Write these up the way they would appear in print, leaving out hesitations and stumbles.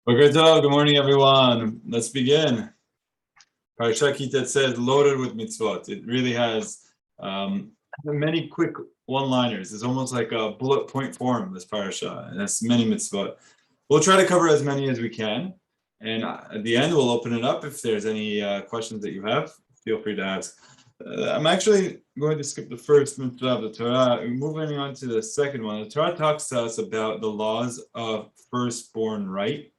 Good morning, everyone. Let's begin. Parashat Tetzeh loaded with mitzvot. It really has many quick one-liners. It's almost like a bullet point form, this parasha, and it's many mitzvot. We'll try to cover as many as we can, and at the end, we'll open it up. If there's any questions that you have, feel free to ask. I'm actually going to skip the first mitzvah of the Torah. We're moving on to the second one. The Torah talks to us about the laws of firstborn right.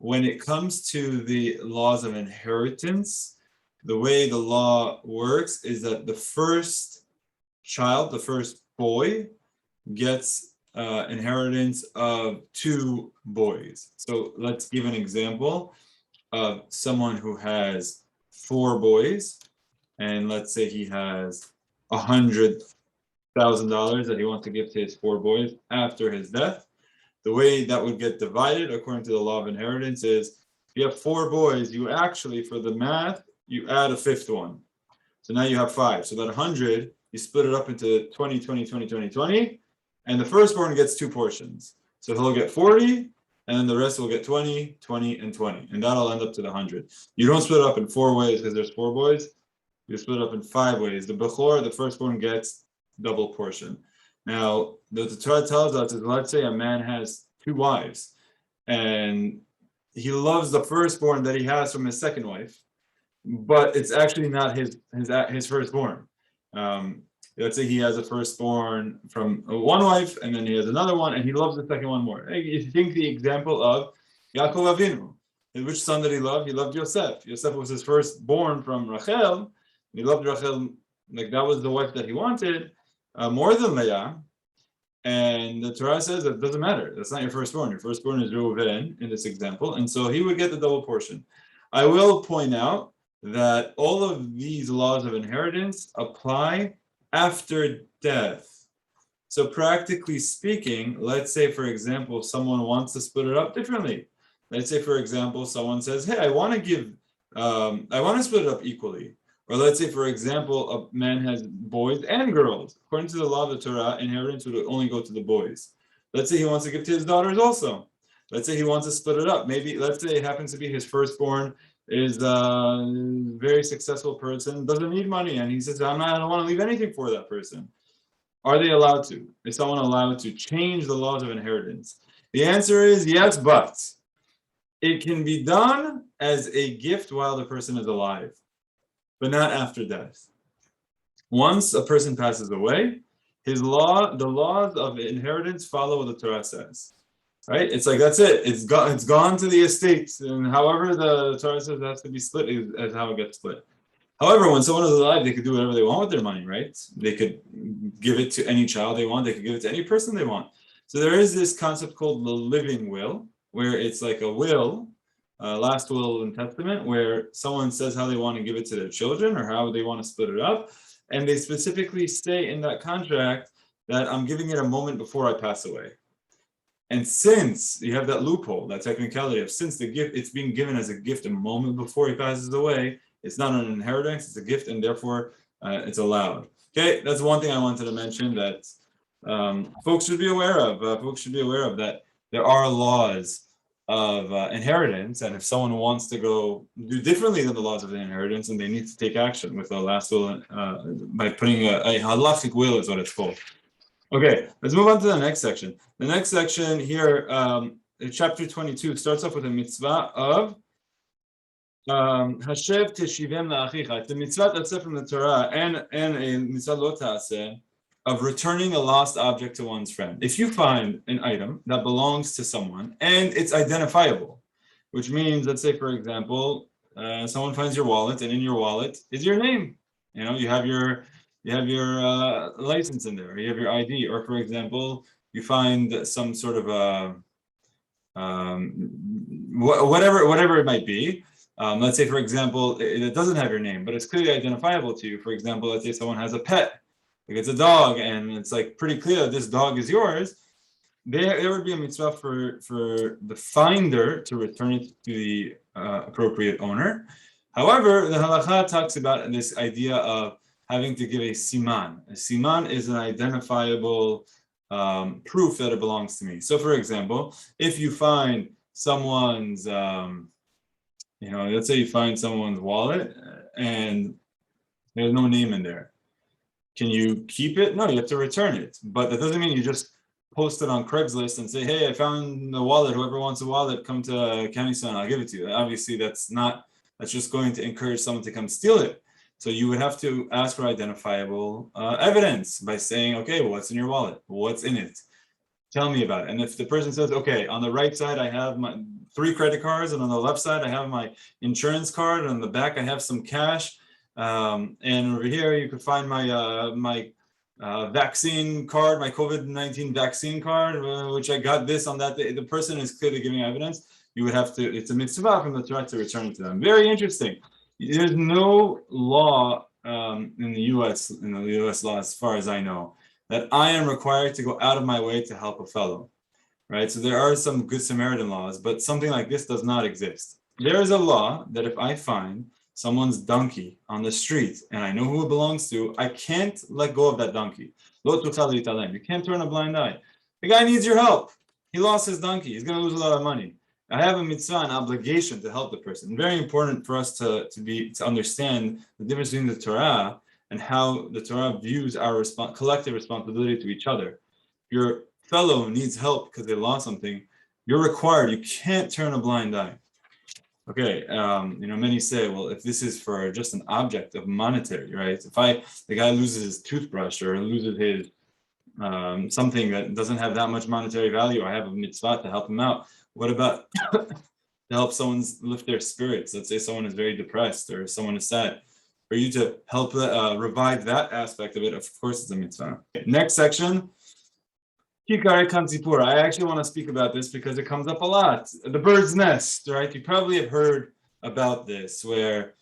When it comes to the laws of inheritance, the way the law works is that the first child, the first boy, gets inheritance of two boys. So let's give an example of someone who has four boys, and let's say he has $100,000 that he wants to give to his four boys after his death. The way that would get divided according to the law of inheritance is if you have four boys, you actually, for the math, you add a fifth one. So now you have five. So that 100, you split it up into 20, 20, 20, 20, 20, and the firstborn gets two portions. So he'll get 40, and then the rest will get 20, 20, and 20, and that'll end up to the 100. You don't split it up in four ways because there's four boys. You split it up in five ways. The Bechor, the firstborn, gets double portion. Now, the Torah tells us is, let's say a man has two wives, and he loves the firstborn that he has from his second wife, but it's actually not his firstborn. Let's say he has a firstborn from one wife, and then he has another one, and he loves the second one more. If you think the example of Yaakov Avinu, which son did he love? He loved Yosef. Yosef was his firstborn from Rachel. He loved Rachel, like that was the wife that he wanted. More than Leah, and the Torah says that it doesn't matter. That's not your firstborn. Your firstborn is Reuven in this example, and so he would get the double portion. I will point out that all of these laws of inheritance apply after death. So practically speaking, let's say, for example, someone wants to split it up differently. Let's say, for example, someone says, hey, I want to split it up equally. Or let's say, for example, a man has boys and girls. According to the law of the Torah, inheritance would only go to the boys. Let's say he wants to give to his daughters also. Let's say he wants to split it up. Maybe, let's say it happens to be his firstborn is a very successful person, doesn't need money, and he says, I don't want to leave anything for that person. Are they allowed to? Is someone allowed to change the laws of inheritance? The answer is yes, but it can be done as a gift while the person is alive, but not after death. Once a person passes away, the laws of inheritance follow what the Torah says. Right? It's like that's it. It's gone to the estate, and however the Torah says it has to be split is how it gets split. However, when someone is alive, they could do whatever they want with their money, right? They could give it to any child they want. They could give it to any person they want. So there is this concept called the living will, where it's like a will. Last will and testament, where someone says how they want to give it to their children or how they want to split it up, and they specifically say in that contract that I'm giving it a moment before I pass away. And since you have that loophole, that technicality of since the gift, it's being given as a gift a moment before he passes away, it's not an inheritance, it's a gift, and therefore it's allowed. Okay, that's one thing I wanted to mention that folks should be aware of. Folks should be aware of that there are laws of inheritance, and if someone wants to go do differently than the laws of the inheritance, and they need to take action with the last will by putting a halachic will is what it's called. Okay, let's move on to the next section. The next section here, chapter 22, starts off with a mitzvah of Hashev teshivem la'achicha. The mitzvah that's from the Torah and a mitzvah lo ta'aseh of returning a lost object to one's friend. If you find an item that belongs to someone and it's identifiable, which means, let's say, for example, someone finds your wallet, and in your wallet is your name. You know, you have your license in there, or you have your ID, or for example, you find some sort of whatever it might be. Let's say, for example, it doesn't have your name, but it's clearly identifiable to you. For example, let's say someone has a pet. Like it's a dog, and it's like pretty clear that this dog is yours. There would be a mitzvah for the finder to return it to the appropriate owner. However, the halakha talks about this idea of having to give a siman. A siman is an identifiable proof that it belongs to me. So, for example, if you find someone's, let's say you find someone's wallet and there's no name in there. Can you keep it? No, you have to return it. But that doesn't mean you just post it on Craigslist and say, hey, I found the wallet. Whoever wants a wallet, come to County Sun, I'll give it to you. Obviously, that's just going to encourage someone to come steal it. So you would have to ask for identifiable evidence by saying, okay, well, what's in your wallet? What's in it? Tell me about it. And if the person says, okay, on the right side, I have my 3 credit cards, and on the left side, I have my insurance card, and on the back, I have some cash. And over here, you could find my vaccine card, my COVID-19 vaccine card, which I got this on that day. The person is clearly giving evidence. You would have to, it's a mitzvah from the Torah to return it to them. Very interesting. There's no law in the U.S., in the U.S. law, as far as I know, that I am required to go out of my way to help a fellow, right? So there are some Good Samaritan laws, but something like this does not exist. There is a law that if I find someone's donkey on the street and I know who it belongs to, I can't let go of that donkey. You can't turn a blind eye. The guy needs your help. He lost his donkey. He's going to lose a lot of money. I have a mitzvah, an obligation to help the person. Very important for us to understand the difference between the Torah and how the Torah views our collective responsibility to each other. Your fellow needs help because they lost something. You're required. You can't turn a blind eye. Okay, many say, well, if this is for just an object of monetary, right? If the guy loses his toothbrush or loses his something that doesn't have that much monetary value, I have a mitzvah to help him out. What about to help someone lift their spirits? Let's say someone is very depressed or someone is sad. For you to help revive that aspect of it, of course, it's a mitzvah. Next section. I actually want to speak about this because it comes up a lot. The bird's nest, right? You probably have heard about this where,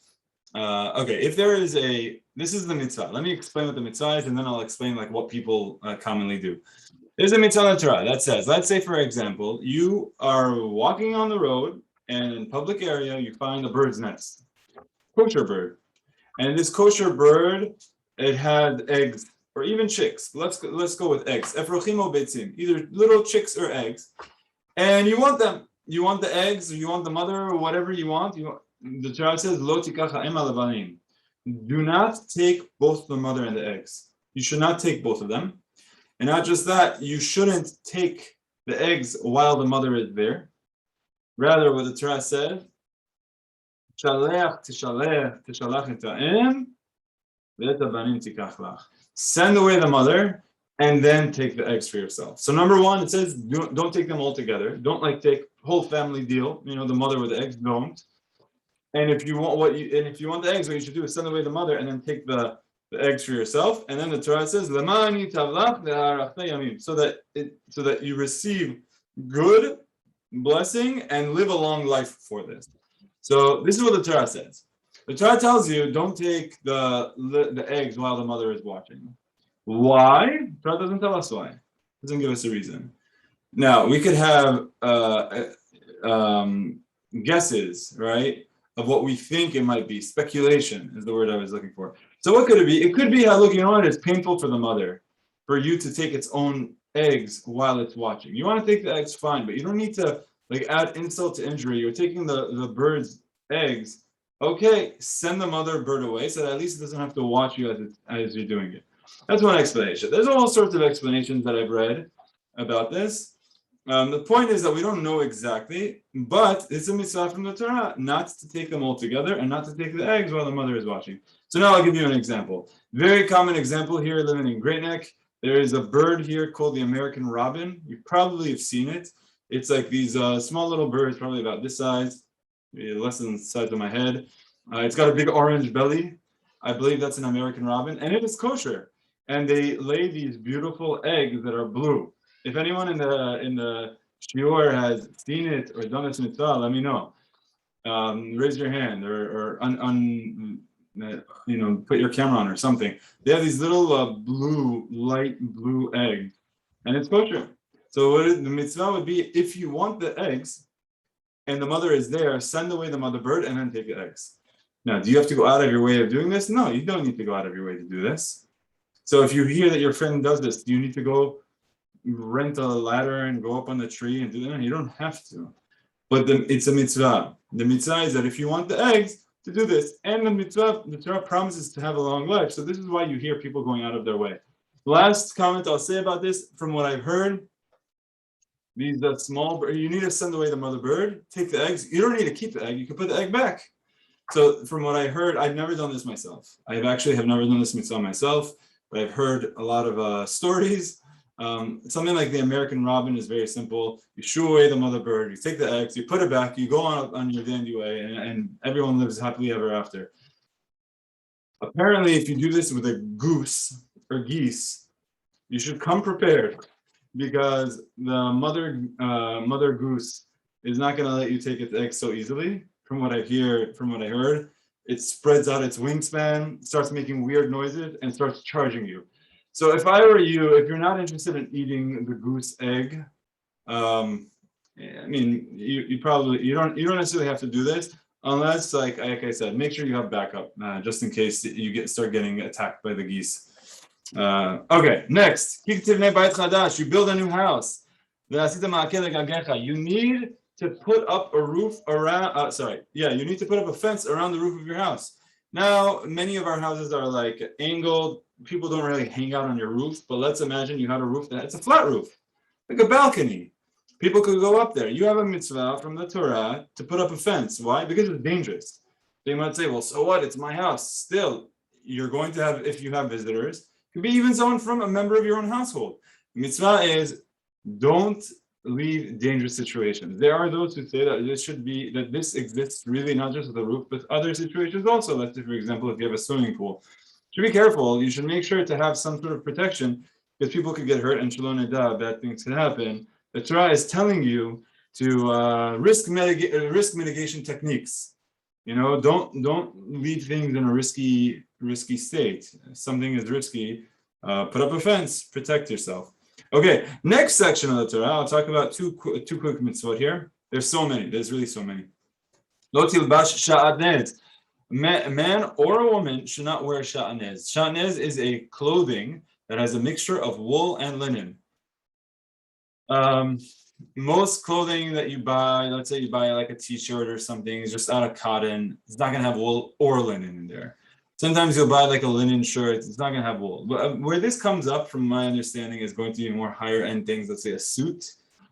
if there is this is the mitzvah. Let me explain what the mitzvah is and then I'll explain like what people commonly do. There's a mitzvah in the Torah that says, let's say for example, you are walking on the road and in public area, you find a bird's nest, kosher bird. And this kosher bird, it had eggs or even chicks. Let's go with eggs. Efrochim o beitzim, either little chicks or eggs. And you want them. You want the eggs, or you want the mother, or whatever you want. The Torah says, Lo tikach ha'em ha'levanim. Do not take both the mother and the eggs. You should not take both of them. And not just that, you shouldn't take the eggs while the mother is there. Rather, what the Torah said, send away the mother and then take the eggs for yourself. So number one, it says don't take them all together. Don't take whole family deal. The mother with the eggs, don't. And if you want the eggs, what you should do is send away the mother and then take the eggs for yourself. And then the Torah says, so that you receive good blessing and live a long life for this. So this is what the Torah says. The Torah tells you don't take the eggs while the mother is watching. Why? The Torah doesn't tell us why. It doesn't give us a reason. Now, we could have guesses, right, of what we think it might be. Speculation is the word I was looking for. So what could it be? It could be how, it's painful for the mother for you to take its own eggs while it's watching. You want to take the eggs, fine, but you don't need to add insult to injury. You're taking the bird's eggs. Okay, send the mother bird away so that at least it doesn't have to watch you as you're doing it. That's one explanation. There's all sorts of explanations that I've read about this. The point is that we don't know exactly, but it's a mitzvah from the Torah not to take them all together and not to take the eggs while the mother is watching. So now I'll give you an example. Very common example here living in Great Neck. There is a bird here called the American robin. You probably have seen it. It's like these small little birds, probably about this size, less than the size of my head. It's got a big orange belly. I believe that's an American robin, and it is kosher. And they lay these beautiful eggs that are blue. If anyone in the shiur has seen it or done this mitzvah, let me know. Raise your hand or put your camera on or something. They have these little light blue eggs, and it's kosher. So the mitzvah would be, if you want the eggs and the mother is there, send away the mother bird and then take the eggs. Now, do you have to go out of your way of doing this? No, you don't need to go out of your way to do this. So if you hear that your friend does this, do you need to go rent a ladder and go up on the tree and do that? You don't have to. but it's a mitzvah. The mitzvah is that if you want the eggs, to do this, and the Torah promises to have a long life. So this is why you hear people going out of their way. Last comment I'll say about this, from what I've heard, these small, you need to send away the mother bird, take the eggs. You don't need to keep the egg. You can put the egg back. So from what I heard, I've never done this myself. I have never done this mitzvah myself, but I've heard a lot of stories. Something like the American robin is very simple. You shoo away the mother bird, you take the eggs, you put it back, you go on your dandy way, and everyone lives happily ever after. Apparently, if you do this with a goose or geese, you should come prepared, because the mother goose is not going to let you take its eggs so easily. From what I heard, it spreads out its wingspan, starts making weird noises, and starts charging you. So if I were you, if you're not interested in eating the goose egg, I mean, you don't necessarily have to do this, unless like I said, make sure you have backup, just in case you start getting attacked by the geese. Okay, next, you build a new house. You need to put up a roof around. You need to put up a fence around the roof of your house. Now, many of our houses are like angled. People don't really hang out on your roof, but let's imagine you had a roof it's a flat roof, like a balcony. People could go up there. You have a mitzvah from the Torah to put up a fence. Why? Because it's dangerous. They might say, well, so what? It's my house. Still, you're going to have, if you have visitors, it could be even someone from a member of your own household. Mitzvah is don't leave dangerous situations. There are those who say that this exists really not just with the roof, but other situations also. Let's say, for example, if you have a swimming pool. You should be careful. You should make sure to have some sort of protection, because people could get hurt and shalom nida, bad things can happen. The Torah is telling you to risk mitigation techniques. Don't leave things in a risky state. If something is risky, put up a fence, protect yourself. Okay, next section of the Torah, I'll talk about two quick mitzvot here. There's so many. There's really so many. Lo tilbash shaatnez. A man or a woman should not wear shaatnez. Shaatnez is a clothing that has a mixture of wool and linen. Most clothing that you buy, let's say you buy like a t-shirt or something, is just out of cotton. It's not going to have wool or linen in there. Sometimes you'll buy like a linen shirt. It's not going to have wool. But where this comes up, from my understanding, is going to be more higher end things. Let's say a suit.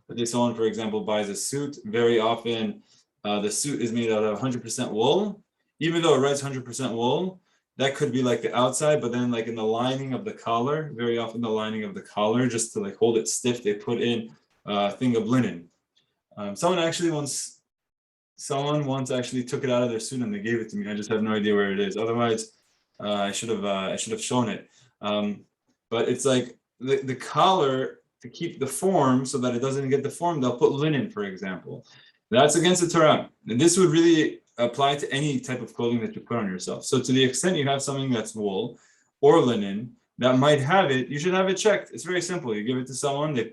Let's say someone, for example, buys a suit. Very often, the suit is made out of 100% wool. Even though it writes 100% wool, that could be like the outside, but then like in the lining of the collar, very often the lining of the collar, just to like hold it stiff, they put in a thing of linen. Someone once actually took it out of their suit and they gave it to me. I just have no idea where it is. Otherwise, I should have shown it. But it's like the collar, to keep the form so that it doesn't get deformed, they'll put linen, for example. That's against the Torah. And this would really apply to any type of clothing that you put on yourself. So to the extent you have something that's wool or linen that might have it, you should have it checked. It's very simple. You give it to someone, the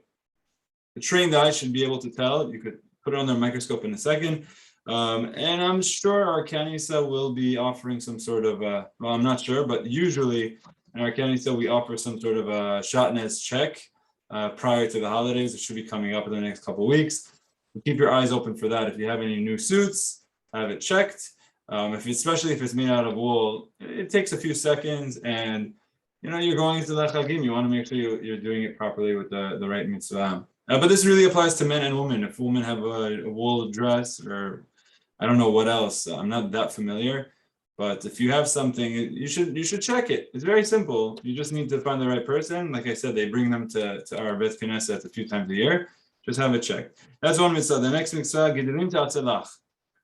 trained eye should be able to tell. You could put it on their microscope in a second. And I'm sure our Kanisa will be offering some sort of, well, I'm not sure, but usually in our Kanisa we offer some sort of a Shaatnez check prior to the holidays. It should be coming up in the next couple of weeks. Keep your eyes open for that. If you have any new suits, have it checked. Especially if it's made out of wool, it takes a few seconds, and you're going into the Chagim. You want to make sure you're doing it properly with the right mitzvah. But this really applies to men and women. If women have a wool dress, or I don't know what else, I'm not that familiar. But if you have something, you should check it. It's very simple. You just need to find the right person. Like I said, they bring them to our Beth Knesset a few times a year. Just have it checked. That's one mitzvah. The next mitzvah, Gidelim Ta'atzalach.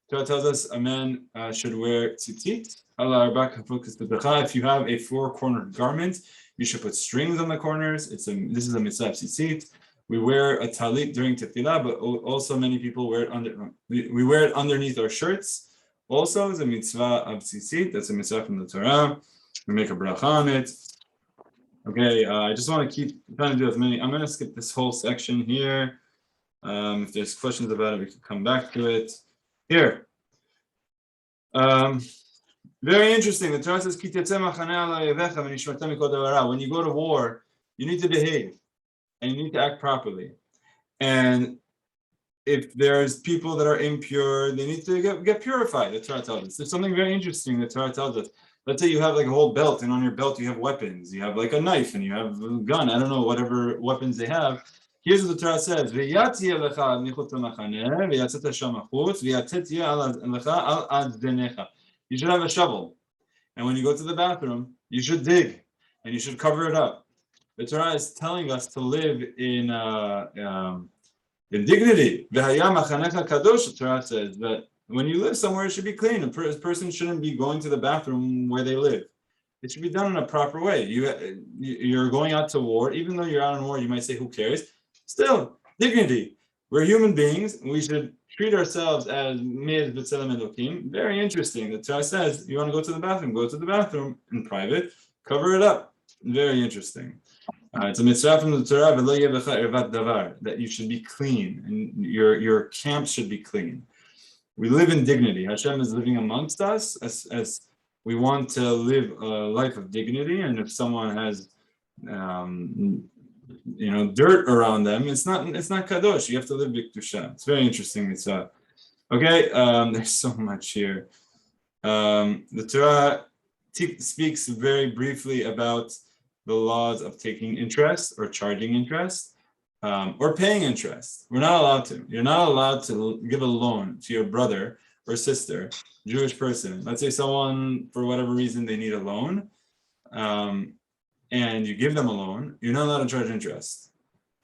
Torah tells us a man should wear tzitzit. If you have a four-cornered garment, you should put strings on the corners. This is a mitzvah of tzitzit. We wear a talit during tefillah, but also many people wear it we wear it underneath our shirts. Also, is a mitzvah of tzitzit. That's a mitzvah from the Torah. We make a bracha on it. Okay, I just want to keep trying to do as many. I'm going to skip this whole section here. If there's questions about it, we can come back to it. Here. Very interesting. The Torah says, when you go to war, you need to behave and you need to act properly. And if there's people that are impure, they need to get purified. The Torah tells us. There's something very interesting the Torah tells us. Let's say you have like a whole belt, and on your belt you have weapons. You have like a knife, and you have a gun. I don't know, whatever weapons they have. Here's what the Torah says: you should have a shovel, and when you go to the bathroom, you should dig, and you should cover it up. The Torah is telling us to live in dignity. The Torah says that when you live somewhere, it should be clean. A person shouldn't be going to the bathroom where they live. It should be done in a proper way. You're going out to war, even though you're out on war, you might say, who cares? Still, dignity. We're human beings. We should treat ourselves as Me'ez B'Tselem Elokim. Very interesting. The Torah says, you want to go to the bathroom in private, cover it up. Very interesting. It's a mitzvah from the Torah that you should be clean, and your camp should be clean. We live in dignity. Hashem is living amongst us as we want to live a life of dignity. And if someone has, dirt around them, it's not kadosh. You have to live b'kedusha. It's very interesting mitzvah. Okay, there's so much here. The Torah speaks very briefly about the laws of taking interest or charging interest or paying interest. We're not allowed to. You're not allowed to give a loan to your brother or sister, Jewish person. Let's say someone, for whatever reason, they need a loan, and you give them a loan. You're not allowed to charge interest.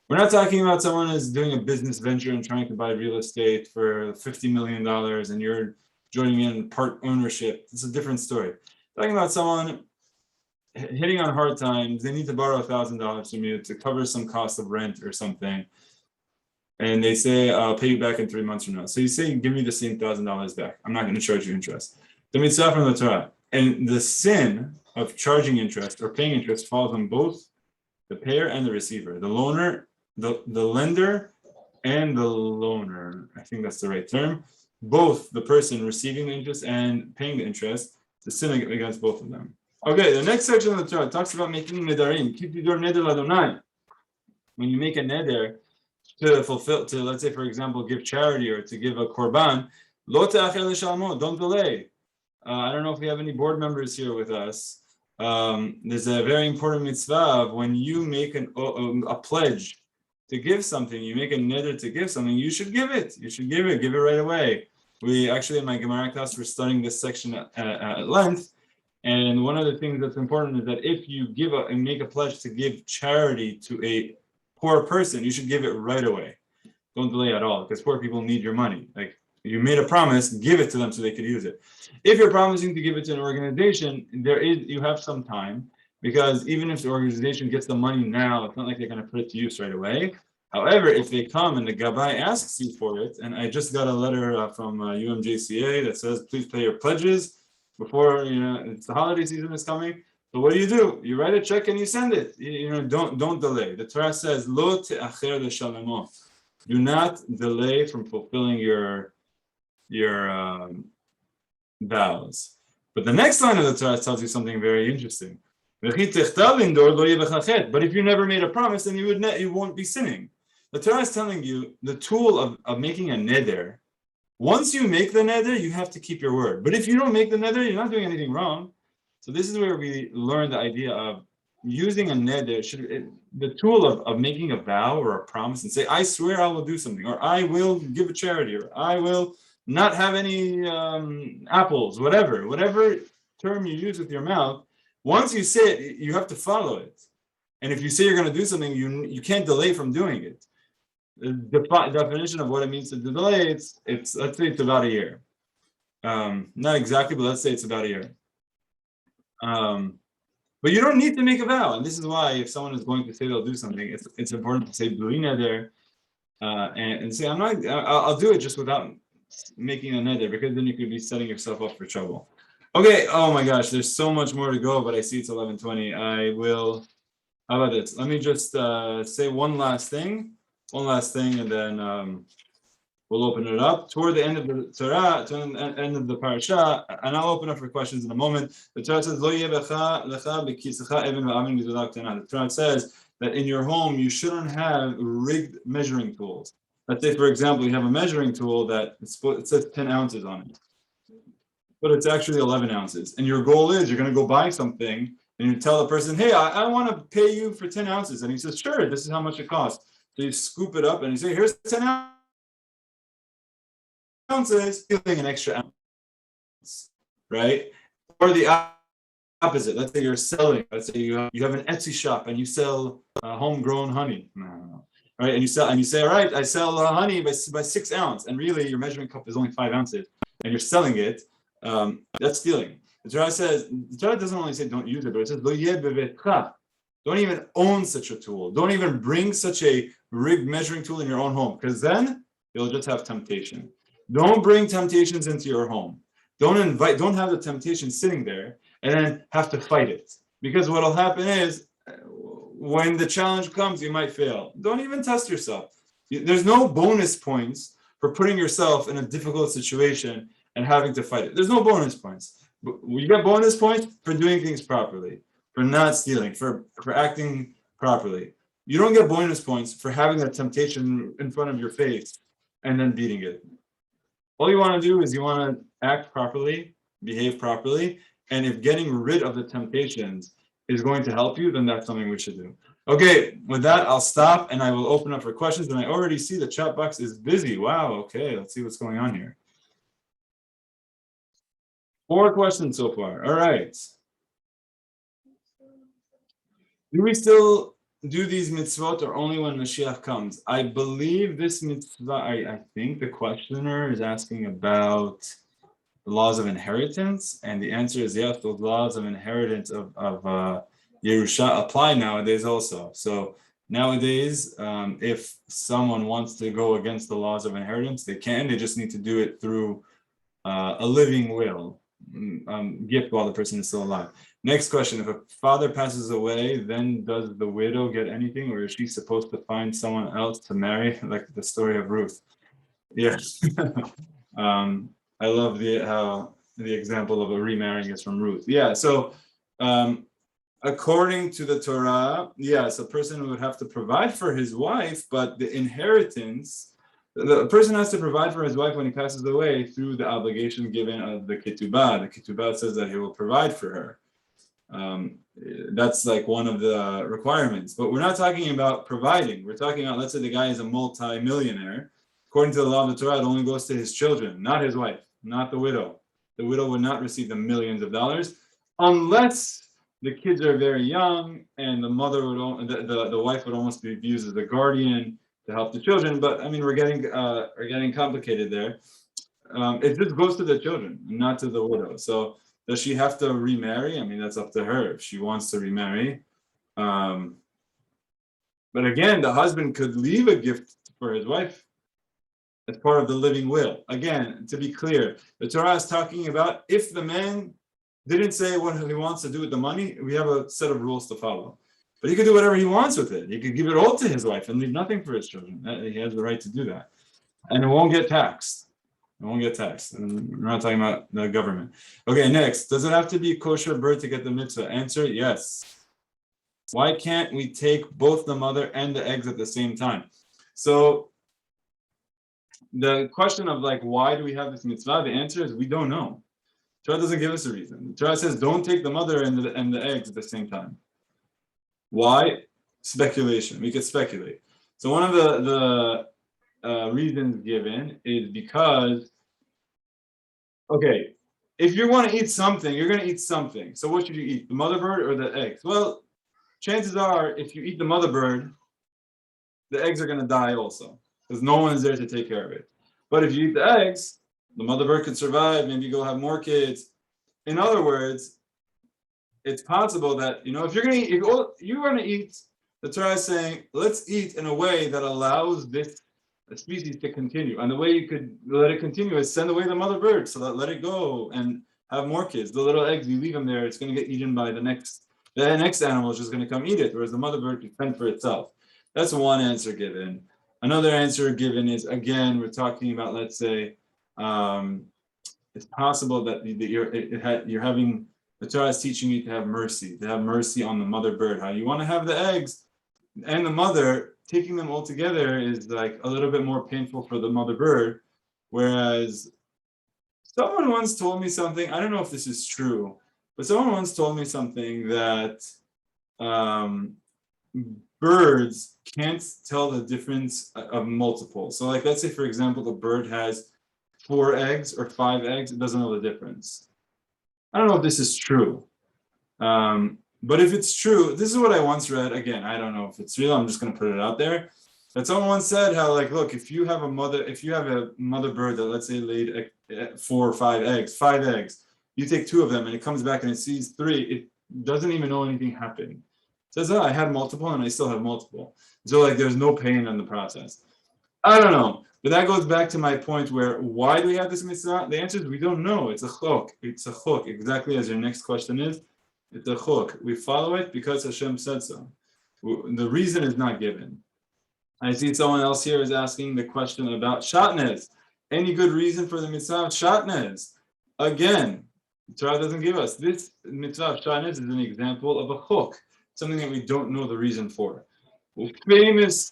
We're not talking about someone who's doing a business venture and trying to buy real estate for $50 million and you're joining in part ownership. It's a different story. Talking about someone hitting on hard times, they need to borrow $1,000 from you to cover some cost of rent or something. And they say, I'll pay you back in 3 months from now. So you say, give me the same $1,000 back. I'm not going to charge you interest. The mitzvah from the Torah. And the sin of charging interest or paying interest falls on both the payer and the receiver, the loaner, the lender and the loaner. I think that's the right term. Both the person receiving the interest and paying the interest, the sin against both of them. Okay, the next section of the Torah talks about making nedarim. Keep your neder l'Adonai. When you make a neder to fulfill, to let's say for example, give charity or to give a korban, lo te'acher l'shalmo, don't delay. I don't know if we have any board members here with us. There's a very important mitzvah of when you make a pledge to give something, you make a neder to give something, you should give it. You should give it right away. We actually in my Gemara class we're studying this section at length. And one of the things that's important is that if you make a pledge to give charity to a poor person, you should give it right away. Don't delay at all, because poor people need your money. Like you made a promise, give it to them so they could use it. If you're promising to give it to an organization, you have some time, because even if the organization gets the money now, it's not like they're going to put it to use right away. However, if they come and the gabbai asks you for it, and I just got a letter from UMJCA that says, please pay your pledges before it's the holiday season is coming. So what do? You write a check and you send it. Don't delay. The Torah says, "Lo te'acher l'shalemo." Do not delay from fulfilling your vows. But the next line of the Torah tells you something very interesting. But if you never made a promise, then you won't be sinning. The Torah is telling you the tool of making a neder. Once you make the neder, you have to keep your word. But if you don't make the neder, you're not doing anything wrong. So this is where we learn the idea of using a neder, the tool of making a vow or a promise and say, I swear I will do something, or I will give a charity, or I will not have any apples, whatever term you use with your mouth. Once you say it, you have to follow it. And if you say you're going to do something, you can't delay from doing it. The definition of what it means to delay, it's let's say it's about a year. Not exactly, but let's say it's about a year. But you don't need to make a vow, and this is why if someone is going to say they'll do something, it's important to say b'li neder, and say I'll do it just without making a neder, because then you could be setting yourself up for trouble. Okay. Oh my gosh, there's so much more to go, but I see it's 11:20. How about this? Let me just say one last thing, and then we'll open it up toward the end of the Torah, to the end of the parasha, and I'll open up for questions in a moment. The Torah says, the Torah says that in your home you shouldn't have rigged measuring tools. Let's say, for example, you have a measuring tool that it says 10 ounces on it, but it's actually 11 ounces. And your goal is you're going to go buy something and you tell the person, hey, I want to pay you for 10 ounces. And he says, sure, this is how much it costs. So you scoop it up and you say, here's 10 ounces, feeling an extra ounce, right? Or the opposite. Let's say you're selling. Let's say you have an Etsy shop and you sell homegrown honey. No. Right, and you say, all right, I sell honey by 6 ounces, and really your measuring cup is only 5 ounces, and you're selling it. That's stealing. The Torah doesn't only say don't use it, but it says lo yeh bevetcha. Don't even own such a tool. Don't even bring such a rigged measuring tool in your own home, because then you'll just have temptation. Don't bring temptations into your home. Don't have the temptation sitting there and then have to fight it. Because what'll happen is, when the challenge comes, you might fail. Don't even test yourself. There's no bonus points for putting yourself in a difficult situation and having to fight it. There's no bonus points. You get bonus points for doing things properly, for not stealing, for acting properly. You don't get bonus points for having that temptation in front of your face and then beating it. All you want to do is you want to act properly, behave properly, and if getting rid of the temptations is going to help you, then that's something we should do. Okay, with that, I'll stop and I will open up for questions. And I already see the chat box is busy. Wow, okay, let's see what's going on here. 4 questions so far. All right. Do we still do these mitzvot or only when Mashiach comes? I believe this mitzvah, I think the questioner is asking about the laws of inheritance, and the answer is yes, those laws of inheritance of Yerusha apply nowadays also. So nowadays, if someone wants to go against the laws of inheritance, they can. They just need to do it through a living will, gift while the person is still alive. Next question: if a father passes away, then does the widow get anything, or is she supposed to find someone else to marry, like the story of Ruth? Yes. I love the example of a remarrying is from Ruth. Yeah, so according to the Torah, yes, a person would have to provide for his wife, but the inheritance, the person has to provide for his wife when he passes away through the obligation given of the ketubah. The ketubah says that he will provide for her. That's like one of the requirements, but we're not talking about providing. We're talking about, let's say the guy is a multi-millionaire. According to the law of the Torah, it only goes to his children, not his wife, not the widow. The widow would not receive the millions of dollars unless the kids are very young and the mother would, the wife would almost be used as a guardian to help the children. But I mean, we're getting complicated there. It just goes to the children, not to the widow. So does she have to remarry? I mean, that's up to her if she wants to remarry. But again, the husband could leave a gift for his wife as part of the living will. Again, to be clear, the Torah is talking about if the man didn't say what he wants to do with the money, we have a set of rules to follow. But he could do whatever he wants with it. He could give it all to his wife and leave nothing for his children. He has the right to do that. And it won't get taxed. It won't get taxed. And we're not talking about the government. Okay, next. Does it have to be a kosher bird to get the mitzvah? Answer, yes. Why can't we take both the mother and the eggs at the same time? So the question of like, why do we have this mitzvah? The answer is we don't know. Torah doesn't give us a reason. The Torah says don't take the mother and the eggs at the same time. Why? Speculation. We could speculate. So one of the reasons given is because, okay, if you want to eat something, you're going to eat something. So what should you eat, the mother bird or the eggs? Well, chances are if you eat the mother bird, the eggs are going to die also because no one is there to take care of it. But if you eat the eggs, the mother bird could survive, maybe go have more kids. In other words, it's possible that, if you're going to eat, the Torah is saying, let's eat in a way that allows this species to continue. And the way you could let it continue is send away the mother bird, so that let it go and have more kids. The little eggs, you leave them there, it's going to get eaten by the next animal is just going to come eat it, whereas the mother bird can fend for itself. That's one answer given. Another answer given is, again, we're talking about, let's say, it's possible that you're having, the Torah is teaching you to have mercy on the mother bird. How you want to have the eggs, and the mother, taking them all together is like a little bit more painful for the mother bird. Whereas someone once told me something, I don't know if this is true, but someone once told me something that birds can't tell the difference of multiples. So like, let's say for example, the bird has 4 eggs or 5 eggs, it doesn't know the difference. I don't know if this is true. But if it's true, this is what I once read. Again, I don't know if it's real. I'm just going to put it out there. That someone once said how, like, look, if you have a mother bird that, let's say, laid 4 or 5 eggs, you take 2 of them and it comes back and it sees 3, it doesn't even know anything happened. It says, oh, I had multiple and I still have multiple. So like, there's no pain in the process. I don't know. But that goes back to my point where, why do we have this mitzvah? The answer is we don't know. It's a chok. It's a chok, exactly as your next question is. It's a chok. We follow it because Hashem said so. The reason is not given. I see someone else here is asking the question about Shaatnez. Any good reason for the mitzvah of Shaatnez? Again, the Torah doesn't give us. This mitzvah of Shaatnez is an example of a chok, something that we don't know the reason for. Famous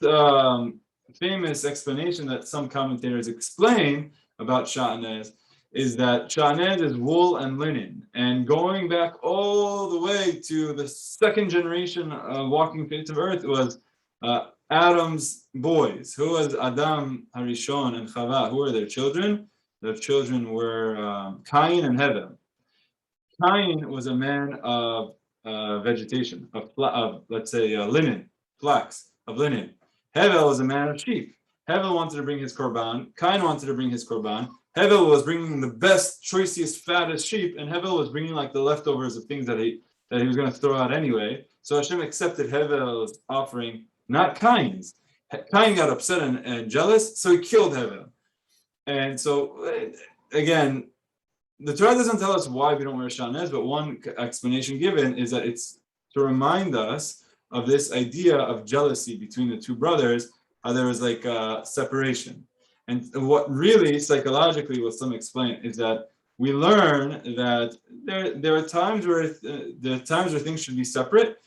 explanation that some commentators explain about Shaatnez is that Shaatnez is wool and linen, and going back all the way to the second generation of walking face of earth was Adam's boys. Who was Adam Harishon and Chava? Who were their children? Their children were Cain and Hevel. Cain was a man of vegetation, of let's say linen, flax, of linen. Hevel was a man of sheep. Hevel wanted to bring his korban. Cain wanted to bring his korban. Hevel was bringing the best, choicest, fattest sheep, and Hevel was bringing like the leftovers of things that he was going to throw out anyway. So Hashem accepted Hevel's offering, not Cain's. Cain got upset and jealous, so he killed Hevel. And so, again, the Torah doesn't tell us why we don't wear Shaatnez, but one explanation given is that it's to remind us of this idea of jealousy between the 2 brothers, how there was like a separation. And what really, psychologically, what some explain is that we learn that there are times where things should be separate.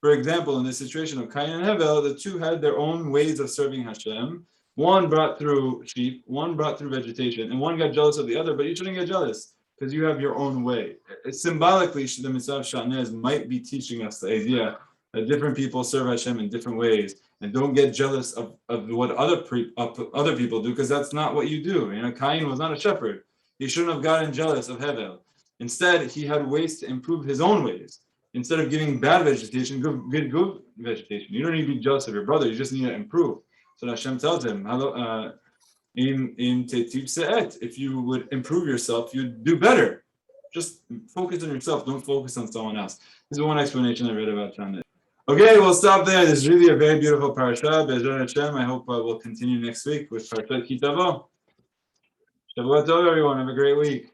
For example, in the situation of Cain and Hevel, the 2 had their own ways of serving Hashem. One brought through sheep, one brought through vegetation, and one got jealous of the other, but you shouldn't get jealous because you have your own way. Symbolically, the mitzvah of Shaatnez might be teaching us the idea that different people serve Hashem in different ways, and don't get jealous of what other people do, because that's not what you do. You know, Cain was not a shepherd. He shouldn't have gotten jealous of Hevel. Instead, he had ways to improve his own ways. Instead of giving bad vegetation, give good vegetation. You don't need to be jealous of your brother. You just need to improve. So Hashem tells him, in Tetzeh, if you would improve yourself, you'd do better. Just focus on yourself. Don't focus on someone else. This is one explanation I read about Shaatnez. Okay, we'll stop there. This is really a very beautiful parasha. Be'ezrat Hashem. I hope we'll continue next week with Parashat Ki Tavo. Shavua Tov, everyone. Have a great week.